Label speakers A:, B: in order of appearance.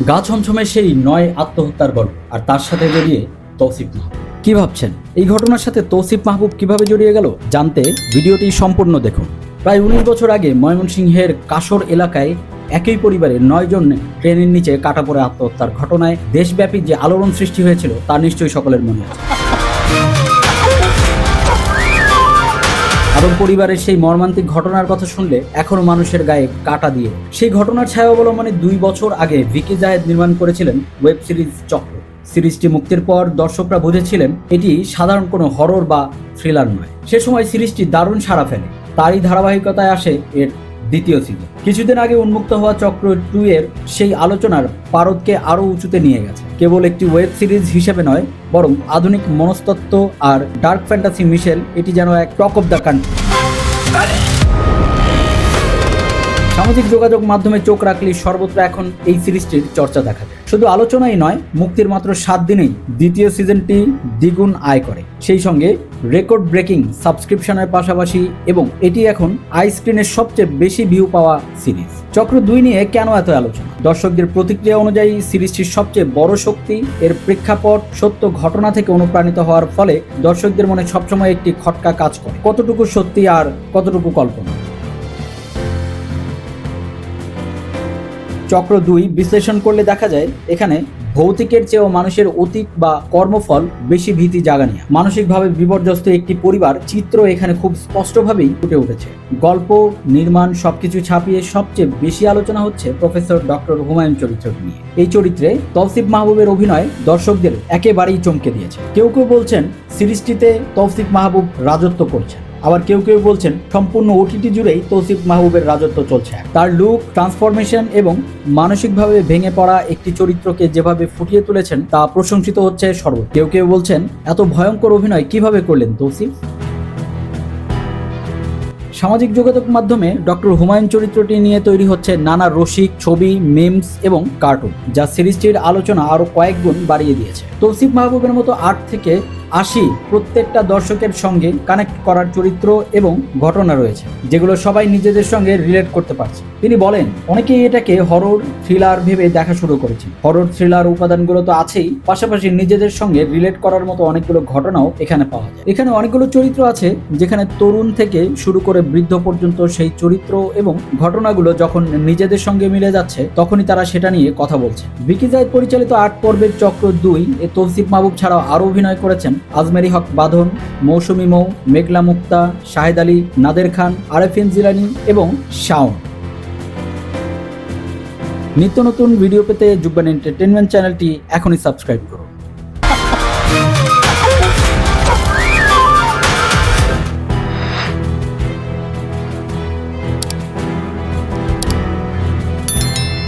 A: গা ছমছমে সেই ৯ আত্মহত্যার গল্প, আর তার সাথে জড়িয়ে তৌসিফ মাহবুব। কি ভাবছেন এই ঘটনার সাথে তৌসিফ মাহবুব কিভাবে জড়িয়ে গেল? জানতে ভিডিওটি সম্পূর্ণ দেখুন। প্রায় ১৯ বছর আগে ময়মনসিংহের কাশর এলাকায় একই পরিবারের ৯ জন ট্রেনের নিচে কাটা পড়ে আত্মহত্যার ঘটনায় দেশব্যাপী যে আলোড়ন সৃষ্টি হয়েছিল তা নিশ্চয়ই সকলের মনে আছে। আদম পরিবারের সেই মর্মান্তিক ঘটনার কথা শুনলে এখনো মানুষের গায়ে কাঁটা দিয়ে। সেই ঘটনার ছায়া অবলম্বনে ২ বছর আগে ভিকি জায়েদ নির্মাণ করেছিলেন ওয়েব সিরিজ চক্র। সিরিজটি মুক্তির পর দর্শকরা বুঝেছিলেন এটি সাধারণ কোনো হরর বা থ্রিলার নয়। সে সময় সিরিজটি দারুণ সাড়া ফেলে। তারই ধারাবাহিকতায় আসে এর দ্বিতীয় সিজন। কিছুদিন আগে উন্মুক্ত হওয়া চক্র 2 এর সেই আলোচনার পারদকে আরও উঁচুতে নিয়ে গেছে। কেবল একটি ওয়েব সিরিজ হিসেবে নয়, বরং আধুনিক মনস্তত্ত্ব আর ডার্ক ফ্যান্টাসি মিশেল এটি যেন এক টক অফ দ্য কান্ট্রি। সামাজিক যোগাযোগ মাধ্যমে চোখ রাখলেই সর্বত্র এখন এই সিরিজটির চর্চা দেখা যায়। শুধু আলোচনাই নয়, মুক্তির মাত্র 7 দিনেই দ্বিতীয় সিজনটি দ্বিগুণ আয় করে, সেই সঙ্গে রেকর্ড ব্রেকিং সাবস্ক্রিপশনের পাশাপাশি, এবং এটি এখন আই স্ক্রিনের সবচেয়ে বেশি ভিউ পাওয়া সিরিজ। চক্র 2 নিয়ে কেন এত আলোচনা? দর্শকদের প্রতিক্রিয়া অনুযায়ী সিরিজটির সবচেয়ে বড় শক্তি এর প্রেক্ষাপট। সত্য ঘটনা থেকে অনুপ্রাণিত হওয়ার ফলে দর্শকদের মনে সবসময় একটি খটকা কাজ করে, কতটুকু সত্যি আর কতটুকু কল্পনা। চক্র 2 বিশ্লেষণ করলে দেখা যায় এখানে ভৌতিকের চেয়েও মানুষের অতীত বা কর্মফল বেশি ভীতি জাগানিয়া। মানসিকভাবে বিপর্যস্ত একটি পরিবার চিত্র এখানে খুব স্পষ্টভাবেই ফুটে উঠেছে। গল্প, নির্মাণ সবকিছু ছাপিয়ে সবচেয়ে বেশি আলোচনা হচ্ছে প্রফেসর ডক্টর হুমায়ুন চরিত্রটি নিয়ে। এই চরিত্রে তৌসিফ মাহবুবের অভিনয় দর্শকদের একেবারেই চমকে দিয়েছে। কেউ কেউ বলছেন সিরিজটিতে তৌসিফ মাহবুব রাজত্ব করছেন, আবার কেউ কেউ বলছেন সম্পূর্ণ ওটিটি জুড়েই তৌসিফ মাহবুবের রাজত্ব চলছে। তার লুক, ট্রান্সফরমেশন এবং মানসিকভাবে ভেঙে পড়া একটি চরিত্রকে যেভাবে ফুটিয়ে তুলেছেন তা প্রশংসিত হচ্ছে সর্বত্র। কেউ কেউ বলছেন এত ভয়ঙ্কর অভিনয় কিভাবে করলেন তৌসিফ। সামাজিক যোগাযোগ মাধ্যমে ডক্টর হুমায়ুন চরিত্রটি নিয়ে তৈরি হচ্ছে নানা রসিক ছবি, মিমস এবং কার্টুন, যা সিরিজটির আলোচনা আরো কয়েক গুণ বাড়িয়ে দিয়েছে। তৌসিফ মাহবুবের মতো 8 থেকে 80 প্রত্যেকটা দর্শকের সঙ্গে কানেক্ট করার চরিত্র এবং ঘটনা রয়েছে, যেগুলো সবাই নিজেদের সঙ্গে রিলেট করতে পারছে। তিনি বলেন অনেকেই এটাকে হরর থ্রিলার ভেবে দেখা শুরু করেছে। হরর থ্রিলার উপাদানগুলো তো আছেই, পাশাপাশি নিজেদের সঙ্গে রিলেট করার মতো অনেকগুলো ঘটনাও এখানে পাওয়া যায়। এখানে অনেকগুলো চরিত্র আছে যেখানে তরুণ থেকে শুরু করে বৃদ্ধ পর্যন্ত সেই চরিত্র এবং ঘটনাগুলো যখন নিজেদের সঙ্গে মিলে যাচ্ছে তখনই তারা সেটা নিয়ে কথা বলছে। ভিকি জায়েদ পরিচালিত 8 পর্বের চক্র 2 এ তৌসিফ মাহবুব ছাড়াও আরও অভিনয় করেছেন আজমেরি হক বাঁধন, মৌসুমী মৌ, মেঘলা মুক্তা, শাহেদ আলী, নাদের খান, আরেফিন জিলানি এবং শাওন। নিত্য নতুন ভিডিও পেতে যুগবাণী এন্টারটেইনমেন্ট চ্যানেলটি এখনই সাবস্ক্রাইব করুন।